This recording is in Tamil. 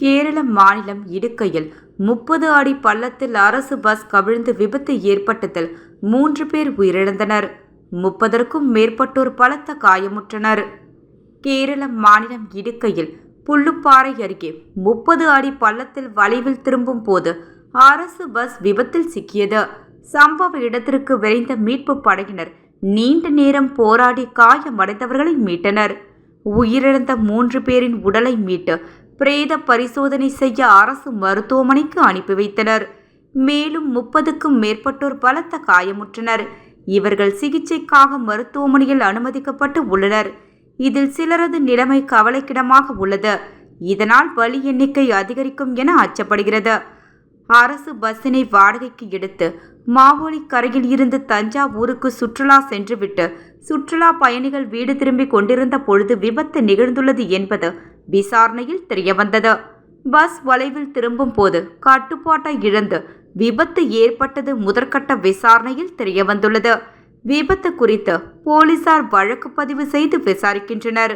கேரள மாநிலம் இடுக்கையில் 30 அடி பள்ளத்தில் அரசு பஸ் கவிழ்ந்து விபத்து ஏற்பட்டதில் 3 பேர் உயிரிழந்தனர். 30க்கும் மேற்பட்டோர் பலத்த காயமுற்றனர். கேரள மாநிலம் இடுக்கையில் புல்லுப்பாறை அருகே 30 அடி பள்ளத்தில் வளைவில் திரும்பும் போது அரசு பஸ் விபத்தில் சிக்கியது. சம்பவ இடத்திற்கு விரைந்த மீட்பு படையினர் நீண்ட நேரம் போராடி காயமடைந்தவர்களை மீட்டனர். உயிரிழந்த 3 பேரின் உடலை மீட்டு பிரேத பரிசோதனை செய்ய அரசு மருத்துவமனைக்கு அனுப்பி வைத்தனர். மேலும் 30க்கும் மேற்பட்டோர் பலத்த காயமுற்றனர். இவர்கள் சிகிச்சைக்காக மருத்துவமனையில் அனுமதிக்கப்பட்டு உள்ளனர். இதில் சிலரது நிலைமை கவலைக்கிடமாக உள்ளது. இதனால் பலி எண்ணிக்கை அதிகரிக்கும் என அச்சப்படுகிறது. அரசு பஸ்ஸினை வாடகைக்கு எடுத்து மாவோலி கரையில் இருந்து தஞ்சாவூருக்கு சுற்றுலா சென்றுவிட்டு சுற்றுலா பயணிகள் வீடு திரும்பி கொண்டிருந்த பொழுது விபத்து நிகழ்ந்துள்ளது என்பது விசாரணையில் தெரியவந்தது. பஸ் வளைவில் திரும்பும் போது கட்டுப்பாட்டை இழந்து விபத்து ஏற்பட்டது முதற்கட்ட விசாரணையில் தெரியவந்துள்ளது. விபத்து குறித்து போலீசார் வழக்கு பதிவு செய்து விசாரிக்கின்றனர்.